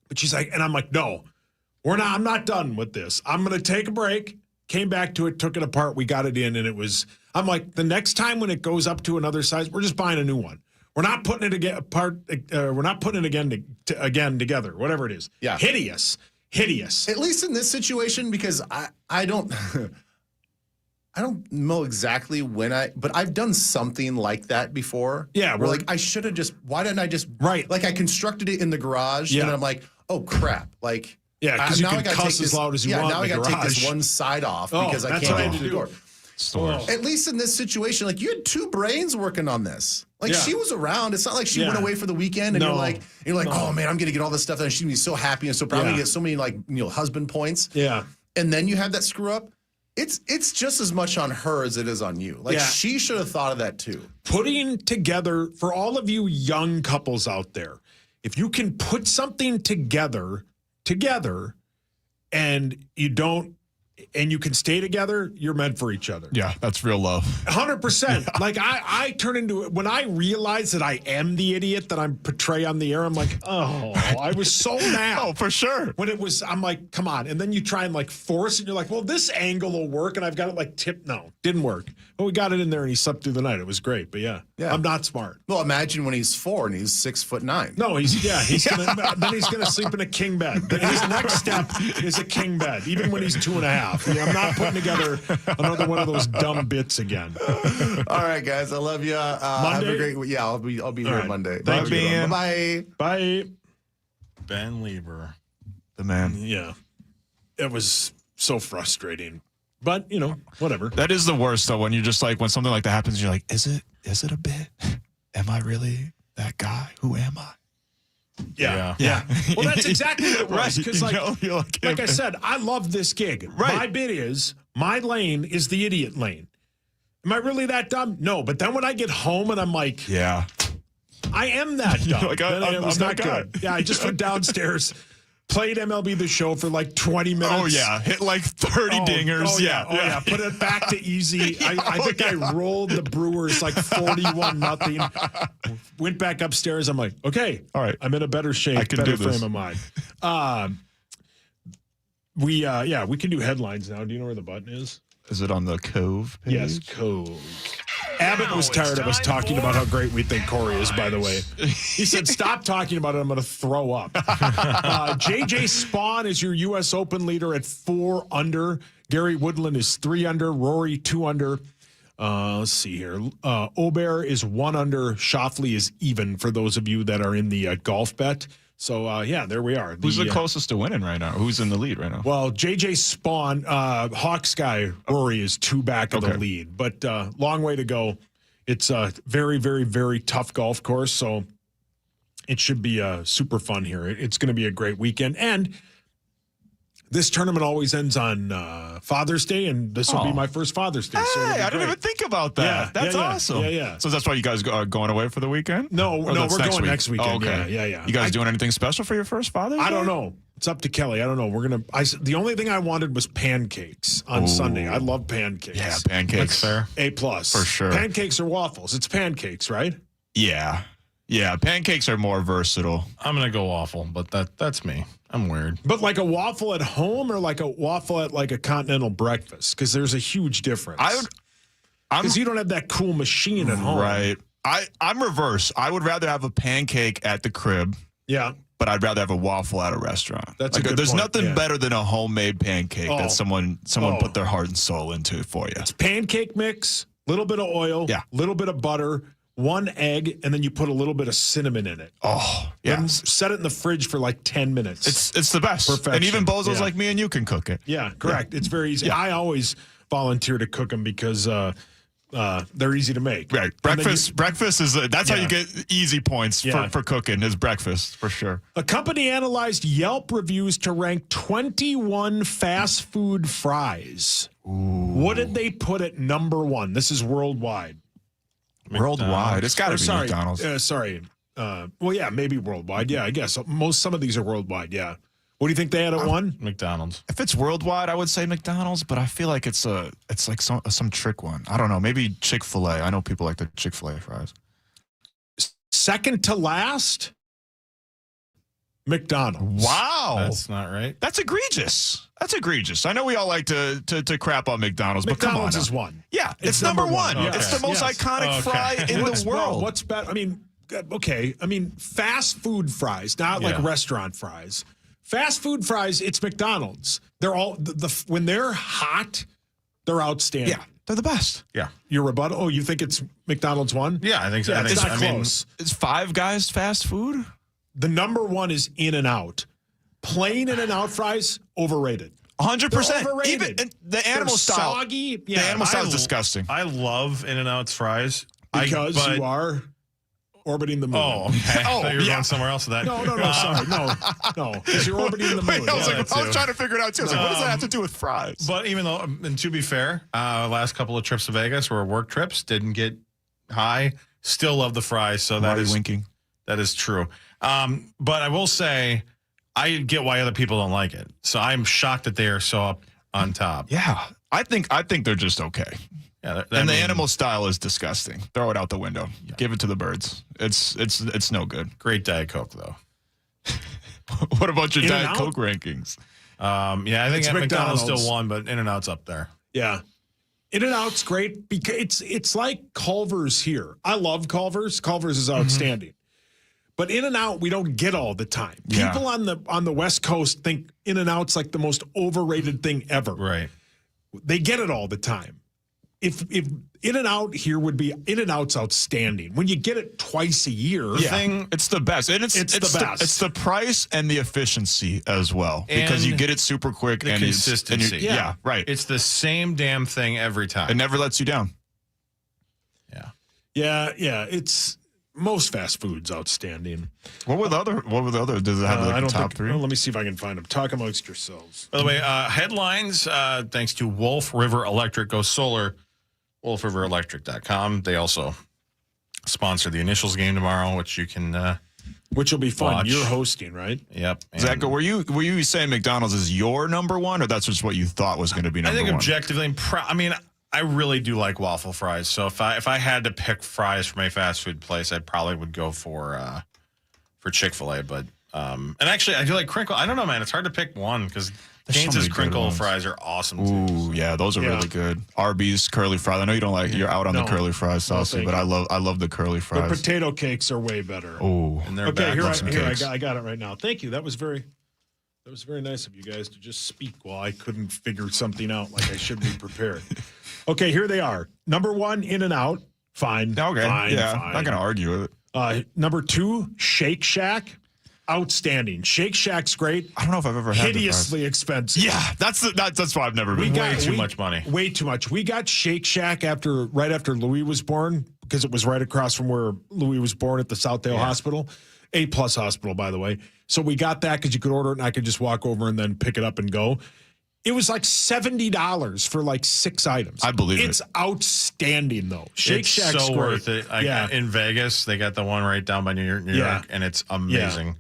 But she's like, and I'm like, no, I'm not done with this. I'm going to take a break. Came back to it, took it apart. We got it in, and I'm like, the next time when it goes up to another size, we're just buying a new one. We're not putting it apart. We're not putting it again together, whatever it is. Yeah. Hideous. At least in this situation, because I don't I don't know exactly but I've done something like that before. Yeah, where I should have why didn't I just right? Like I constructed it in the garage, and then I'm like, oh crap, like yeah, because you can cuss as loud as you want. Now I got to take this one side off because I can't get to the door. At least in this situation, you had two brains working on this. She was around. It's not like she went away for the weekend and you're like, oh man, I'm gonna get all this stuff done. She's gonna be so happy and so proud. I'm gonna get so many husband points. Yeah. And then you have that screw up. It's just as much on her as it is on you. She should have thought of that too. Putting together, for all of you young couples out there, if you can put something together, and you can stay together, you're meant for each other. Yeah, that's real love. 100%. Yeah. I turn into it. When I realize that I am the idiot that I'm portray on the air, I'm like, oh, I was so mad. Oh, for sure. When I'm like, come on. And then you try and force it. And you're like, well, this angle will work. And I've got it tipped. No, didn't work. But we got it in there and he slept through the night. It was great. But yeah. I'm not smart. Well, imagine when he's 4 and he's 6'9". No, he's then he's gonna sleep in a king bed. His next step is a king bed, even when he's 2.5. I'm not putting together another one of those dumb bits again. All right, guys, I love you. Monday? Have a great. Yeah, I'll be here right. Monday. Thank you. Bye. Bye. Ben Lieber, the man. Yeah, it was so frustrating, but whatever. That is the worst though. When you're just when something like that happens, you're like, is it a bit? Am I really that guy? Who am I? Yeah. Well, that's exactly what it was. Because, like I said, I love this gig. Right. My bit is, my lane is the idiot lane. Am I really that dumb? No. But then when I get home and I'm like, yeah, I am that dumb. It was not that guy. good. Yeah, I just went downstairs, played MLB The Show for 20 minutes. Oh, yeah. Hit 30 dingers. Oh, yeah. Put it back to easy. I think I rolled the Brewers 41-0. Went back upstairs. I'm like, okay, all right, I'm in a better shape, better frame of mind. We can do headlines now. Do you know where the button is? Is it on the Cove page? Yes, Cove. Abbott was tired of us talking about how great we think Corey is, by the way. He said, stop talking about it. I'm going to throw up. JJ Spawn is your U.S. Open leader at 4 under. Gary Woodland is 3 under. Rory 2 under. Let's see here. Aubert is 1 under. Schauffele is even for those of you that are in the golf bet. So, there we are. Who's the closest to winning right now? Who's in the lead right now? Well, JJ Spawn, Hawks guy, Rory is 2 back of the lead, but long way to go. It's a very, very, very tough golf course, so it should be super fun here. It's going to be a great weekend, and this tournament always ends on Father's Day, and this will be my first Father's Day. Hey, I didn't even think about that. Yeah, That's awesome. Yeah. So that's why you guys are going away for the weekend? No, we're going next weekend. Oh, okay. Yeah. You guys doing anything special for your first Father's Day? I don't know. It's up to Kelly. I don't know. The only thing I wanted was pancakes on Sunday. I love pancakes. Yeah, pancakes. That's fair. A+. For sure. Pancakes or waffles? It's pancakes, right? Yeah, pancakes are more versatile. I'm going to go waffle, but that's me. I'm weird. But like a waffle at home or like a waffle at like a continental breakfast? Because there's a huge difference. Because you don't have that cool machine at home. Right. I'm reverse. I would rather have a pancake at the crib. Yeah. But I'd rather have a waffle at a restaurant. That's a good There's point. nothing better than a homemade pancake that someone put their heart and soul into for you. It's pancake mix, little bit of oil, little bit of butter, 1 egg, and then you put a little bit of cinnamon in it. Oh, yeah. Then set it in the fridge for like 10 minutes. It's the best. Perfection. And even bozos like me and you can cook it. Yeah, correct. Yeah. It's very easy. Yeah. I always volunteer to cook them because they're easy to make. Right. Breakfast is that's how you get easy points for cooking is breakfast for sure. A company analyzed Yelp reviews to rank 21 fast food fries. Ooh. What did they put at number 1? This is worldwide. Worldwide. It's got to be McDonald's. Maybe worldwide. Yeah, I guess. Some of these are worldwide, yeah. What do you think they had at 1? McDonald's. If it's worldwide, I would say McDonald's, but I feel like it's like some trick one. I don't know. Maybe Chick-fil-A. I know people like the Chick-fil-A fries. Second to last, McDonald's. Wow. That's not right. That's egregious. I know we all like to crap on McDonald's, but come on. McDonald's is 1. Yeah, it's number 1. Okay. It's the most iconic fry in the world. What's better? Fast food fries, not like restaurant fries. Fast food fries, it's McDonald's. They're all when they're hot, they're outstanding. Yeah, they're the best. Yeah. Your rebuttal? Oh, you think it's McDonald's 1? Yeah, I think so. Yeah, I think it's so. not close. Is Five Guys fast food? The number 1 is In-N-Out. Plain In-N-Out fries, overrated. 100%. Even the animal style. Soggy. The animal style is disgusting. I love In-N-Out's fries. Because you are orbiting the moon. Oh, okay. I thought you were going somewhere else with that. No, sorry. No. Because you're orbiting the moon. Wait, I was trying to figure it out, too. I was like, what does that have to do with fries? But even though, and to be fair, last couple of trips to Vegas were work trips, didn't get high, still love the fries. So that is winking. That is true. But I will say, I get why other people don't like it. So I'm shocked that they are so up on top. Yeah. I think they're just okay. Yeah, the animal style is disgusting. Throw it out the window. Yeah. Give it to the birds. It's no good. Great Diet Coke, though. What about your Diet Coke rankings? I think McDonald's still 1, but In-N-Out's up there. Yeah. In-N-Out's great because it's like Culver's here. I love Culver's. Culver's is outstanding. But In-N-Out, we don't get all the time. Yeah. People on the West Coast think In-N-Out's like the most overrated thing ever. Right. They get it all the time. If In-N-Out here would be In-N-Out's outstanding. When you get it twice a year, it's the best. And it's the best. It's the price and the efficiency as well because you get it super quick the and consistency. Yeah, right. It's the same damn thing every time. It never lets you down. Yeah. It's most fast food's outstanding. What were the other? Does it have the top 3? Well, let me see if I can find them. Talk amongst yourselves. By the way, headlines, thanks to Wolf River Electric, go solar, wolfriverelectric.com. They also sponsor the Initials game tomorrow, which you can which will be fun. watch. You're hosting, right? Yep. Zach, were you saying McDonald's is your number 1, or that's just what you thought was going to be number 1? I think objectively, I really do like waffle fries. So if I had to pick fries from a fast food place, I probably would go for Chick-fil-A. But and actually, I do like crinkle. I don't know, man. It's hard to pick one because Gaines's crinkle fries are awesome. Ooh, yeah, those are really good. Arby's curly fries. I know you don't like. You're out on the curly fries, Saucy, but I love the curly fries. The potato cakes are way better. Oh, and they're okay. back. I got it right now. Thank you. That was very nice of you guys to just speak while I couldn't figure something out like I should be prepared. Okay, here they are. Number 1, In-N-Out. Fine. Okay. Fine. I'm not going to argue with it. Number 2, Shake Shack. outstanding. Shake Shack's great. I don't know if I've ever had hideously expensive. Yeah, that's why I've never been. Way too much money. Way too much. We got Shake Shack right after Louis was born because it was right across from where Louis was born at the Southdale Hospital. A+ hospital, by the way. So we got that because you could order it and I could just walk over and then pick it up and go. It was like $70 for like 6 items. I believe it's outstanding though. Shake Shack's so great. worth it. In Vegas, they got the one right down by New York, and it's amazing.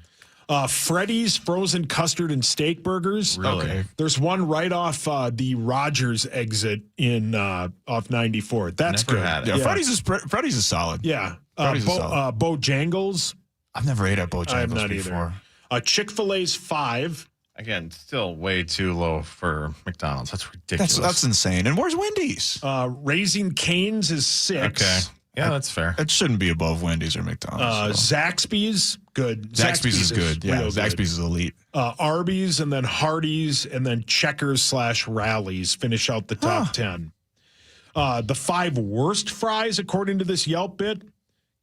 Freddy's frozen custard and steak burgers. Really? Okay. There's one right off the Rogers exit in off 94. That's Never good. had it. Yeah, Freddy's is solid. Yeah. Freddy's is solid. Bojangles. I've never ate at Bojangles I have not before. Either. Chick-fil-A's 5. Again, still way too low for McDonald's. That's ridiculous. That's insane. And where's Wendy's? Raising Cane's is 6. Okay. Yeah, that's fair. It shouldn't be above Wendy's or McDonald's. Zaxby's, good. Zaxby's is good. Yeah, real Zaxby's is elite. Arby's, and then Hardee's, and then Checkers/Rallies finish out the top 10. The 5 worst fries, according to this Yelp bit,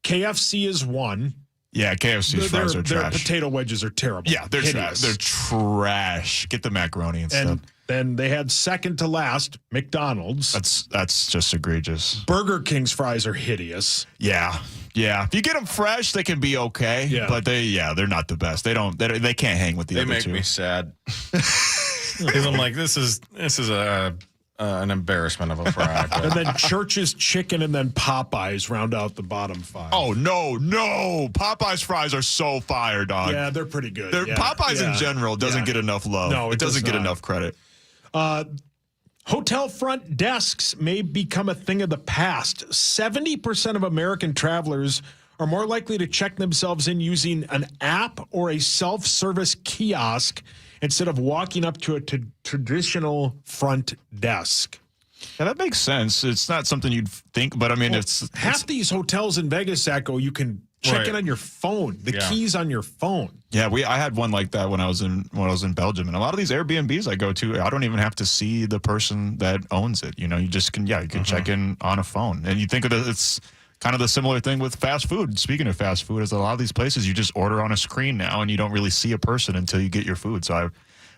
KFC is 1. Yeah, KFC's fries are their trash. potato wedges are terrible. Yeah, they're trash. They're trash. Get the macaroni instead. And then they had second to last, McDonald's. That's just egregious. Burger King's fries are hideous. Yeah. If you get them fresh, they can be okay. Yeah. But they're not the best. They can't hang with the other two. They make me sad. Because I'm like, this is an embarrassment of a fry. But. And then Church's Chicken and then Popeyes round out the bottom 5. Oh, no. Popeyes fries are so fire, dog. Yeah, they're pretty good. Popeyes in general doesn't get enough love. No, it doesn't get enough credit. Hotel front desks may become a thing of the past. 70% of American travelers are more likely to check themselves in using an app or a self-service kiosk instead of walking up to a traditional front desk. Yeah, that makes sense. It's not something you'd think, but I mean, it's half these hotels in Vegas, Echo, you can check in on your phone. The keys on your phone. Yeah, I had one like that when I was in Belgium, and a lot of these Airbnbs I go to, I don't even have to see the person that owns it. You know, you just can check in on a phone, and you think of it's kind of the similar thing with fast food. Speaking of fast food, is a lot of these places you just order on a screen now, and you don't really see a person until you get your food. So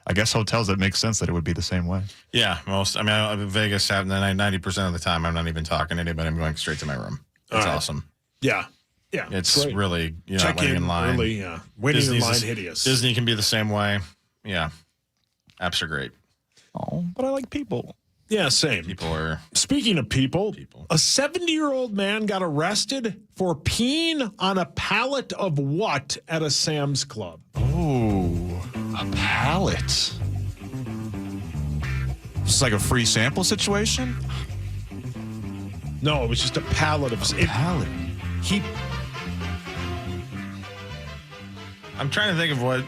I guess hotels, it makes sense that it would be the same way. Yeah, Vegas, 90% of the time, I'm not even talking to anybody. I'm going straight to my room. That's awesome. Yeah. It's great. really, check waiting in line. Early, waiting in line, hideous. Disney can be the same way. Yeah. Apps are great. Oh, but I like people. Yeah, same. People are. Speaking of people. A 70-year-old man got arrested for peeing on a pallet of what at a Sam's Club? Oh, a pallet. It's like a free sample situation? No, it was just a pallet of pallet. I'm trying to think of what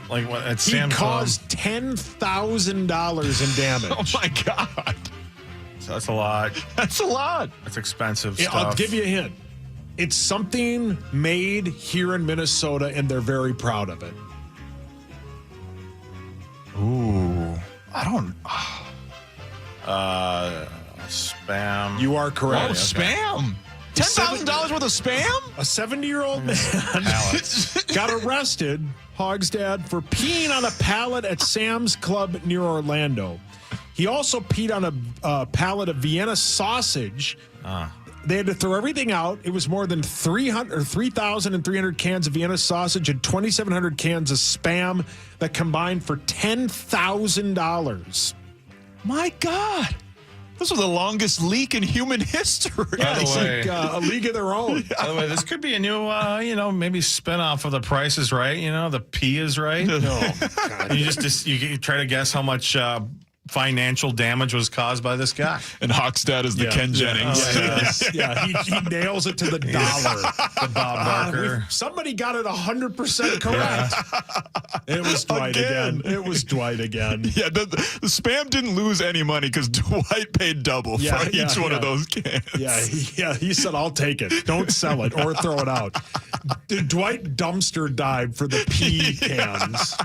at Sam's Club. He caused $10,000 in damage. Oh my God. So that's a lot. That's a lot. That's expensive stuff. I'll give you a hint. It's something made here in Minnesota, and they're very proud of it. Ooh. I don't. Spam. You are correct. Oh, spam. $10,000 worth of spam? A 70-year-old man got arrested, Hogsdad, for peeing on a pallet at Sam's Club near Orlando. He also peed on a pallet of Vienna sausage. They had to throw everything out. It was more than 3,300 cans of Vienna sausage and 2,700 cans of Spam that combined for $10,000. My God. This was the longest leak in human history. Yeah, it's like a league of their own. By the way, this could be a new, maybe spinoff of The Price is Right. The P is right. No, God. You try to guess how much financial damage was caused by this guy. And Hogsdad is the Ken Jennings. He nails it to the dollar. The Bob Barker. Somebody got it 100% correct. It was Dwight again. It was Dwight again. Yeah, the Spam didn't lose any money because Dwight paid double for each one of those cans. He said, I'll take it. Don't sell it or throw it out. Dwight dumpster dived for the pea cans.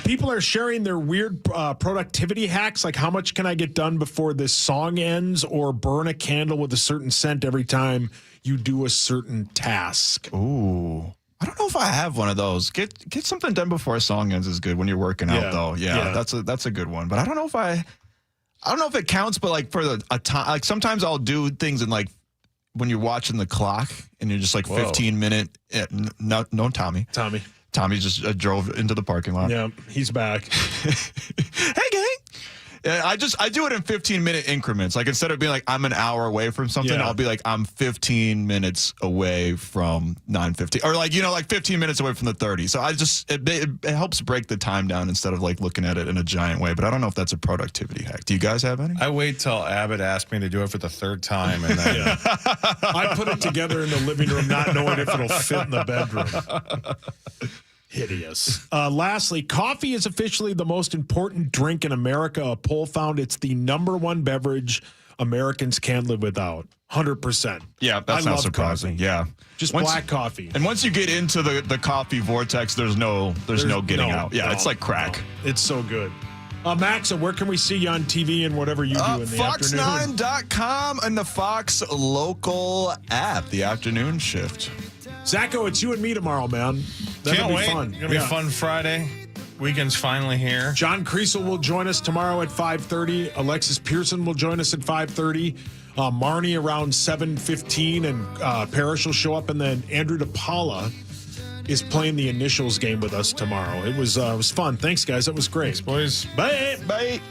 People are sharing their weird productivity hacks, like how much can I get done before this song ends, or burn a candle with a certain scent every time you do a certain task. Ooh. I don't know if I have one of those. Get something done before a song ends is good when you're working out, though. Yeah, that's a good one. But I don't know if it counts. But like for a time, like sometimes I'll do things in like when you're watching the clock and you're just like 15-minute. No, Tommy. Tommy just drove into the parking lot. Yeah, he's back. Hey, gang. I do it in 15-minute increments. Like instead of being like I'm an hour away from something, I'll be like I'm 15 minutes away from 9:50, or like like 15 minutes away from the 30. So it helps break the time down instead of like looking at it in a giant way. But I don't know if that's a productivity hack. Do you guys have any? I wait till Abbott asked me to do it for the third time, and then I put it together in the living room, not knowing if it'll fit in the bedroom. Hideous. Lastly, coffee is officially the most important drink in America. A poll found it's the number one beverage Americans can't live without. 100%. Yeah, that's not surprising. Coffee. Yeah. Just black coffee. And once you get into the coffee vortex, there's no getting out. Yeah, it's like crack. No. It's so good. Maxa, where can we see you on TV and whatever you do in the afternoon? Fox9.com and the Fox local app, the afternoon shift. Zacho, it's you and me tomorrow, man. That'll be fun. It's going to be a fun Friday. Weekend's finally here. John Kriesel will join us tomorrow at 5:30. Alexis Pearson will join us at 5:30. Marnie around 7:15, and Parrish will show up, and then Andrew DePaula is playing the initials game with us tomorrow. It was fun. Thanks, guys. That was great. Thanks, boys. Bye. Bye.